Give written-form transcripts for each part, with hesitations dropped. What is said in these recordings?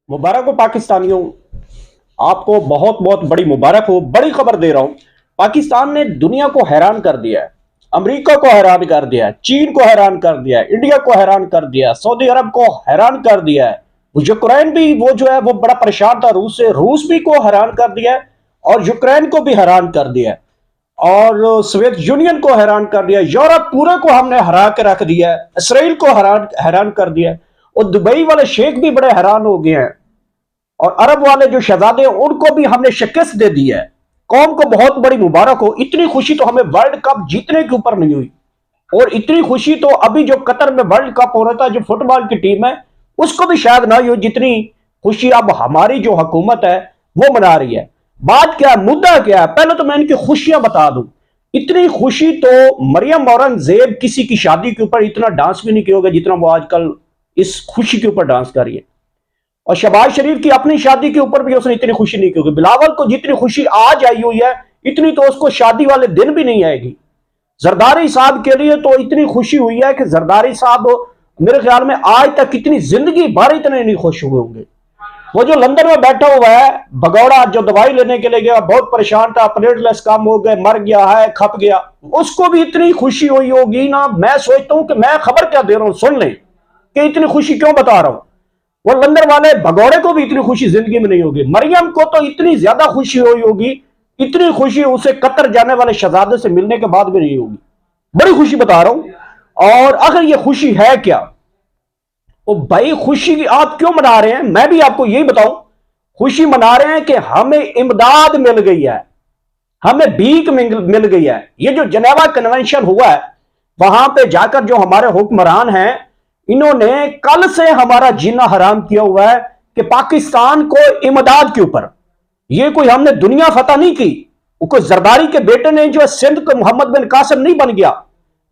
मुबारक हो पाकिस्तानियों। आपको बहुत बहुत बड़ी मुबारक हो। बड़ी खबर दे रहा हूं। पाकिस्तान ने दुनिया को हैरान कर दिया है। अमेरिका को हैरान कर दिया है, चीन को हैरान कर दिया है, इंडिया को हैरान कर दिया है, सऊदी अरब को हैरान कर दिया है। यूक्रेन भी वो जो है वो बड़ा परेशान था रूस से, रूस भी को हैरान कर दिया है और यूक्रेन को भी हैरान कर दिया है और सोवियत यूनियन को हैरान कर दिया। यूरोप पूरे को हमने हरा के रख दिया है। इसराइल को हैरान हैरान कर दिया है और दुबई वाले शेख भी बड़े हैरान हो गए हैं और अरब वाले जो शहजादे हैं उनको भी हमने शिकस्त दे दी है। कौम को बहुत बड़ी मुबारक हो। इतनी खुशी तो हमें वर्ल्ड कप जीतने के ऊपर नहीं हुई और इतनी खुशी तो अभी जो कतर में वर्ल्ड कप हो रहा था, जो फुटबॉल की टीम है उसको भी शायद ना हो जितनी खुशी अब हमारी जो हुकूमत है वो मना रही है। बात क्या है, मुद्दा क्या है, पहले तो मैं इनकी खुशियां बता दूं। इतनी खुशी तो मरियम औरंगजेब किसी की शादी के ऊपर इतना डांस भी नहीं किया होगा जितना वो आजकल इस खुशी के ऊपर डांस कर रही है। और शहबाज शरीफ की अपनी शादी के ऊपर भी उसने इतनी खुशी नहीं की होगी। बिलावल को जितनी खुशी आज आई हुई है इतनी तो उसको शादी वाले दिन भी नहीं आएगी। जरदारी साहब के लिए तो इतनी खुशी हुई है कि जरदारी साहब मेरे ख्याल में आज तक इतनी जिंदगी भर इतने नहीं खुश हुए होंगे। वो जो लंदन में बैठा हुआ है भगौड़ा, जो दवाई लेने के लिए गया, बहुत परेशान था, प्लेटलेट्स कम हो गए, मर गया है, खप गया, उसको भी इतनी खुशी हुई होगी ना। मैं सोचता हूं कि मैं खबर क्या दे रहा हूं, सुन लें कि इतनी खुशी क्यों बता रहा हूं। वो लंदन वाले भगौड़े को भी इतनी खुशी जिंदगी में नहीं होगी। मरियम को तो इतनी ज्यादा खुशी हुई होगी, इतनी खुशी उसे कतर जाने वाले शहजादे से मिलने के बाद भी नहीं होगी। बड़ी खुशी बता रहा हूं। और अगर ये खुशी है क्या, ओ भाई खुशी आप क्यों मना रहे हैं, मैं भी आपको यही बताऊं। खुशी मना रहे हैं कि हमें इमदाद मिल गई है, हमें भीख मिल गई है। ये जो जनेवा कन्वेंशन हुआ है वहां पे जाकर जो हमारे हुक्मरान हैं इन्होंने कल से हमारा जीना हराम किया हुआ है कि पाकिस्तान को इमदाद के ऊपर, ये कोई हमने दुनिया फतह नहीं की। कोई जरदारी के बेटे ने जो सिंध को मोहम्मद बिन कासिम नहीं बन गया।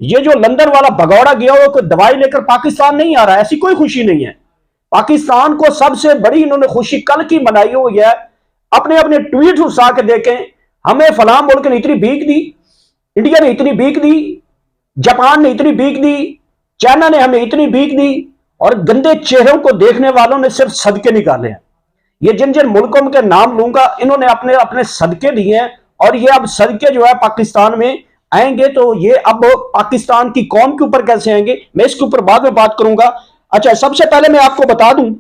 ये जो लंदन वाला भगौड़ा गया वो कोई दवाई लेकर पाकिस्तान नहीं आ रहा है, ऐसी कोई खुशी नहीं है। पाकिस्तान को सबसे बड़ी इन्होंने खुशी कल की मनाई हुई है। अपने अपने ट्वीट उठा के देखें, हमें फलां मुल्क ने इतनी भीख दी, इंडिया ने इतनी भीख दी, जापान ने इतनी भीख दी, चाइना ने हमें इतनी भीख दी और गंदे चेहरों को देखने वालों ने सिर्फ सदके निकाले हैं। ये जिन जिन मुल्कों के नाम लूंगा इन्होंने अपने अपने सदके दिए हैं और ये अब सदके जो है पाकिस्तान में आएंगे तो ये अब पाकिस्तान की कौम के ऊपर कैसे आएंगे मैं इसके ऊपर बाद में बात करूंगा। अच्छा, सबसे पहले मैं आपको बता दूं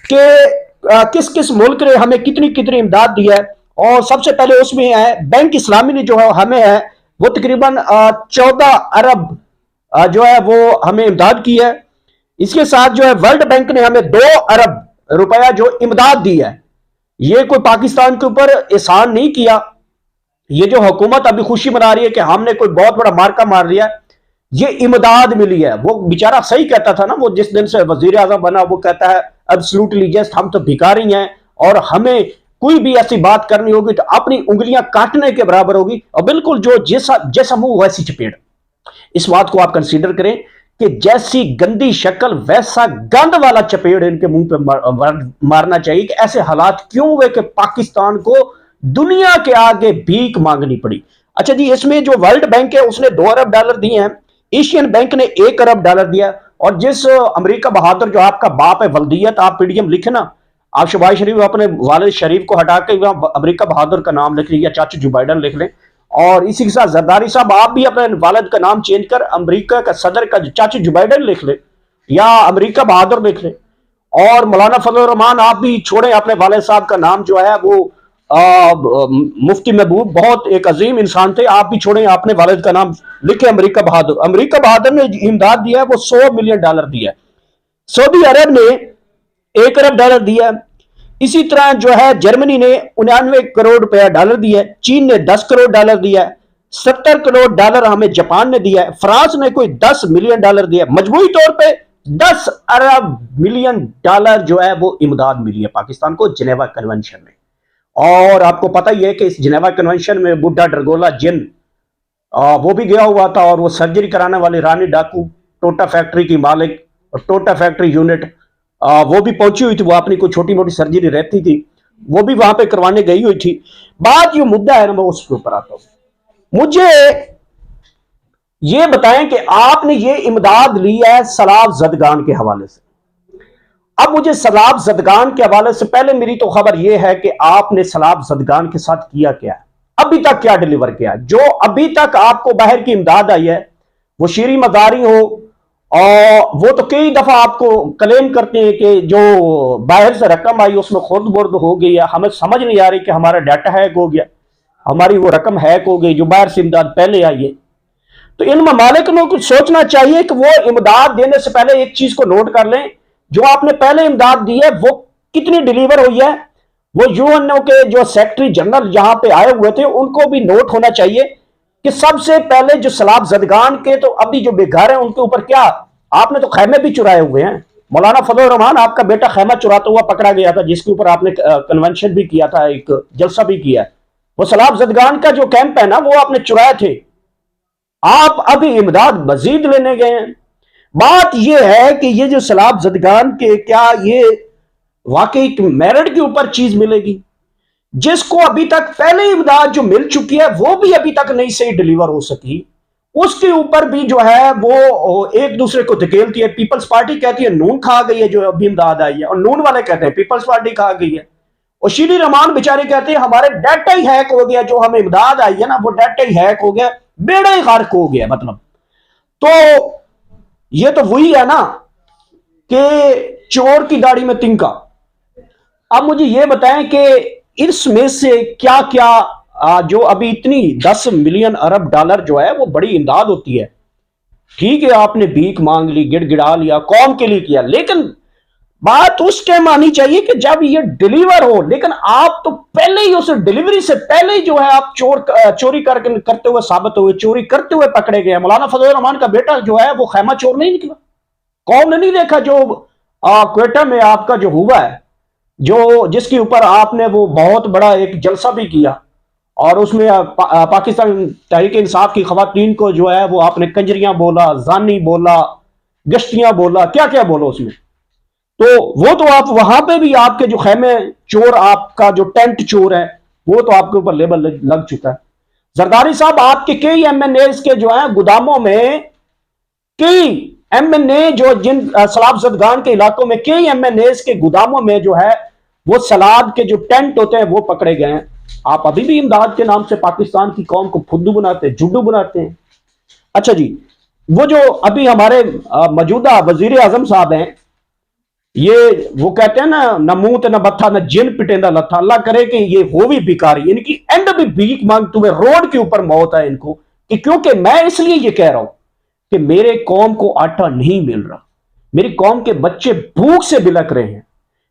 कि किस किस मुल्क ने हमें कितनी कितनी इमदाद दी है। और सबसे पहले उसमें है बैंक इस्लामी ने जो है हमें है वो तकरीबन 14 अरब जो है वो हमें इमदाद की है। इसके साथ जो है वर्ल्ड बैंक ने हमें 2 अरब रुपया जो इमदाद दी है। ये कोई पाकिस्तान के ऊपर एहसान नहीं किया। ये जो हुकूमत अभी खुशी मना रही है कि हमने कोई बहुत बड़ा मार्का मार लिया, ये इमदाद मिली है। वो बेचारा सही कहता था ना, वो जिस दिन से वजीर आजम बना वो कहता है एब्सोल्युटली जस्ट, हम तो भिखारी हैं और हमें कोई भी ऐसी बात करनी होगी तो अपनी उंगलियां काटने के बराबर होगी। और बिल्कुल जो जैसा मुंह वैसी चपेट। इस बात को आप कंसीडर करें कि जैसी गंदी शक्ल वैसा गंद वाला चपेड़ इनके मुंह पे मारना चाहिए कि ऐसे हालात क्यों हुए कि पाकिस्तान को दुनिया के आगे भीख मांगनी पड़ी। अच्छा जी, इसमें जो वर्ल्ड बैंक है उसने 2 अरब डॉलर दिए हैं, एशियन बैंक ने 1 अरब डॉलर दिया। और जिस अमेरिका बहादुर जो आपका बाप है वल्दियत, आप पीडीएम लिखे ना, आप शहबाज शरीफ अपने वालिद शरीफ को हटा के अमेरिका बहादुर का नाम लिख लें या चाचा जो बाइडन लिख लें। और इसी के साथ जरदारी साहब आप भी अपने वालिद का नाम चेंज कर अमेरिका का सदर का चाचा जो बाइडन लिख ले या अमेरिका बहादुर लिख ले। और मौलाना फजल रहमान आप भी छोड़े अपने वालिद साहब का नाम जो है वो मुफ्ती महबूब, बहुत एक अजीम इंसान थे, आप भी छोड़े अपने वालिद का नाम लिखे अमेरिका बहादुर। अमेरिका बहादुर ने इमदाद दिया है वो $100 मिलियन दिया है। सऊदी अरब ने 1 अरब डॉलर दिया। इसी तरह जो है जर्मनी ने 99 करोड़ रुपया दिया है, चीन ने 10 करोड़ डॉलर दिया है, 70 करोड़ डॉलर हमें जापान ने दिया है, फ्रांस ने कोई 10 मिलियन डॉलर दिया है। मजमूई तौर पे 10 अरब मिलियन डॉलर जो है वो इमदाद मिली है पाकिस्तान को जिनेवा कन्वेंशन में। और आपको पता ही है कि इस जिनेवा कन्वेंशन में बुड्ढा डरगोला जिन वो भी गया हुआ था और वो सर्जरी कराने वाली रानी डाकू, टोटा फैक्ट्री की मालिक और टोटा फैक्ट्री यूनिट, वो भी पहुंची हुई थी। वो अपनी कोई छोटी मोटी सर्जरी रहती थी वो भी वहां पे करवाने गई हुई थी। बात जो मुद्दा है ना मैं उसके ऊपर आता हूं। मुझे ये बताएं कि आपने ये इमदाद ली है सलाब जदगान के हवाले से। अब मुझे सलाब जदगान के हवाले से पहले मेरी तो खबर यह है कि आपने सलाब जदगान के साथ किया क्या है, अभी तक क्या डिलीवर किया। जो अभी तक आपको बाहर की इमदाद आई है, वो शीरी मदारी हो, और वो तो कई दफा आपको क्लेम करते हैं कि जो बाहर से रकम आई उसमें खुर्द बुर्द हो गई है, हमें समझ नहीं आ रही कि हमारा डाटा हैक हो गया, हमारी वो रकम हैक हो गई जो बाहर से इमदाद पहले आई है। तो इन ममालिक को कुछ सोचना चाहिए कि वो इमदाद देने से पहले एक चीज को नोट कर लें, जो आपने पहले इमदाद दी है वो कितनी डिलीवर हुई है। वो यूएनओ के जो सेक्रेटरी जनरल यहां पे आए हुए थे उनको भी नोट होना चाहिए कि सबसे पहले जो सलाब जदगान के तो अभी जो बेघर है उनके ऊपर क्या आपने तो खैमे भी चुराए हुए हैं। मौलाना फजल रहमान आपका बेटा खैमा चुराता हुआ पकड़ा गया था, जिसके ऊपर आपने कन्वेंशन भी किया था, एक जलसा भी किया। वो सलाब जदगान का जो कैंप है ना वो आपने चुराए थे। आप अभी इमदाद मजीद लेने गए हैं। बात यह है कि ये जो सलाब जदगान के क्या ये वाकई मेरिट के ऊपर चीज मिलेगी, जिसको अभी तक पहले इमदाद जो मिल चुकी है वो भी अभी तक नहीं सही डिलीवर हो सकी, उसके ऊपर भी जो है वो एक दूसरे को धकेलती है। पीपल्स पार्टी कहती है नून खा गई है जो अभी इमदाद आई है, और नून वाले कहते हैं पीपल्स पार्टी खा गई है। और शीरी रहमान बेचारे कहते हैं हमारे डाटा ही हैक हो गया, जो हमें इमदाद आई है ना वो डाटा ही हैक हो गया, बेड़ा ही गर्क हो गया। मतलब तो ये तो वही है ना कि चोर की दाढ़ी में तिनका। अब मुझे यह बताएं कि इसमें से क्या क्या जो अभी इतनी 10 मिलियन अरब डॉलर जो है वो बड़ी इमदाद होती है। ठीक है आपने भीख मांग ली, गिड़गिड़ा लिया, कौम के लिए किया, लेकिन बात उस टाइम आनी चाहिए कि जब ये डिलीवर हो। लेकिन आप तो पहले ही उस डिलीवरी से पहले ही जो है आप चोरी करते हुए साबित हुए, चोरी करते हुए पकड़े गए। मौलाना फजल रहमान का बेटा जो है वो खैमा चोर नहीं निकला। कौन ने नहीं देखा जो क्वेटा में आपका जो हुआ है, जो जिसके ऊपर आपने वो बहुत बड़ा एक जलसा भी किया, और उसमें पाकिस्तान तहरीक इंसाफ की खवातीन को जो है वो आपने कंजरियां बोला, जानी बोला, गश्तियां बोला, क्या क्या बोला उसमें। तो वो तो आप वहां पे भी आपके जो खैमे चोर, आपका जो टेंट चोर है वो तो आपके ऊपर लेबल लग चुका है। जरदारी साहब आपके कई एमएनए के जो है गुदामों में, कई एमएनए जो जिन सलाब जदगान के इलाकों में कई एमएनए के गुदामों में जो है वो सलाद के जो टेंट होते हैं वो पकड़े गए हैं। आप अभी भी इमदाद के नाम से पाकिस्तान की कौम को फुद्दू बनाते हैं, जुड्डू बनाते हैं। अच्छा जी, वो जो अभी हमारे मौजूदा वजीर आजम साहब हैं, ये वो कहते हैं ना न मुंह न बत्था न जिन पिटेंदा लथा, अल्लाह करे कि ये हो भी भिखारी, इनकी एंड भी भीख मांगते हुए रोड के ऊपर मौत है इनको। कि क्योंकि मैं इसलिए ये कह रहा हूं कि मेरे कौम को आटा नहीं मिल रहा, मेरी कौम के बच्चे भूख से बिलक रहे हैं,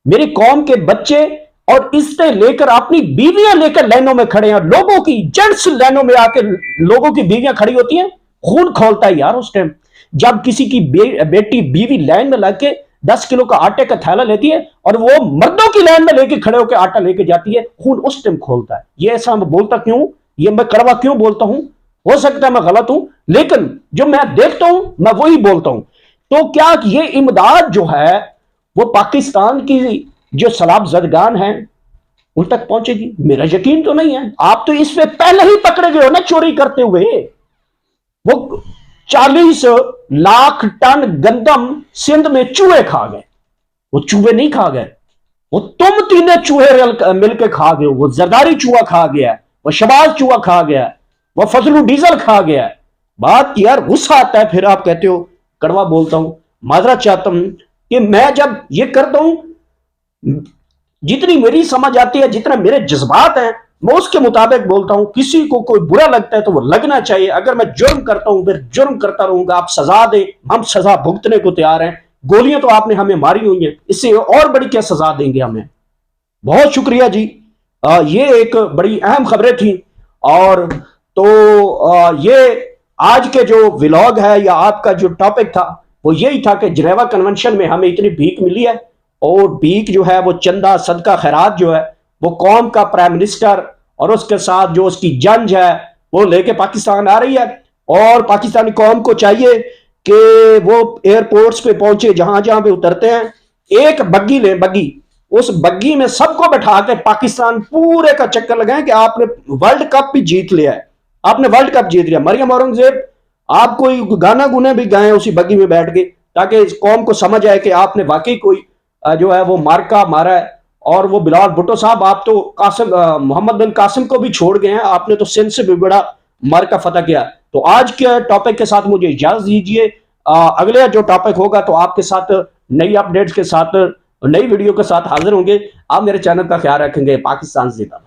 मेरी कौम के बच्चे और इज्जतें लेकर अपनी बीवियां लेकर लाइनों में खड़े हैं। लोगों की जेंट्स लाइनों में आके लोगों की बीवियां खड़ी होती हैं, खून खोलता है यार उस टाइम जब किसी की बेटी बीवी लाइन में लग के 10 किलो का आटे का थैला लेती है और वो मर्दों की लाइन में लेके खड़े होकर आटा लेके जाती है, खून उस टाइम खोलता है। ये ऐसा मैं बोलता क्यों, ये मैं कड़वा क्यों बोलता हूं, हो सकता है मैं गलत हूं, लेकिन जो मैं देखता हूं मैं वही बोलता हूं। तो क्या ये इमदाद जो है वो पाकिस्तान की जो सलाब जदगान है उन तक पहुंचेगी? मेरा यकीन तो नहीं है। आप तो इस पे पहले ही पकड़े गए हो ना चोरी करते हुए। वो 40 लाख टन गंदम सिंध में चूहे खा गए। वो चूहे नहीं खा गए, वो तुम तीनों चूहे मिलकर खा गए हो। वो जरदारी चूहा खा गया, वो शबाज चूहा खा गया, वो फजलू डीजल खा गया। बात यार गुस्सा आता है, फिर आप कहते हो कड़वा बोलता हूं। माजरत चाहता हूं कि मैं जब ये करता हूं, जितनी मेरी समझ आती है, जितना मेरे जज्बात हैं, मैं उसके मुताबिक बोलता हूं। किसी को कोई बुरा लगता है तो वो लगना चाहिए। अगर मैं जुर्म करता हूं फिर जुर्म करता रहूंगा। आप सजा दें, हम सजा भुगतने को तैयार हैं। गोलियां तो आपने हमें मारी हुई हैं, इससे और बड़ी क्या सजा देंगे हमें। बहुत शुक्रिया जी, ये एक बड़ी अहम खबरें थी। और तो ये आज के जो व्लॉग है या आपका जो टॉपिक था वो यही था कि जिनेवा कन्वेंशन में हमें इतनी भीख मिली है, और भीख जो है वो चंदा सदका खैरात जो है वो कौम का प्राइम मिनिस्टर और उसके साथ जो उसकी जंज है वो लेके पाकिस्तान आ रही है। और पाकिस्तानी कौम को चाहिए कि वो एयरपोर्ट्स पे पहुंचे, जहां जहां पे उतरते हैं एक बग्गी ले, बग्गी, उस बग्गी में सबको बैठा के पाकिस्तान पूरे का चक्कर लगाएं कि आपने वर्ल्ड कप भी जीत लिया है, आपने वर्ल्ड कप जीत लिया। मरियम औरंगजेब आप कोई गाना गुने भी गाएं उसी बग्गी में बैठ के, ताकि इस कौम को समझ आए कि आपने वाकई कोई जो है वो मार्का मारा है। और वो बिलावल भुट्टो साहब, आप तो कासिम मोहम्मद बिन कासिम को भी छोड़ गए हैं, आपने तो सिंध से भी बड़ा मार्का फतह किया। तो आज के टॉपिक के साथ मुझे इजाजत दीजिए, अगले जो टॉपिक होगा तो आपके साथ नई अपडेट्स के साथ, नई वीडियो के साथ हाजिर होंगे। आप मेरे चैनल का ख्याल रखेंगे। पाकिस्तान जिंदाबाद।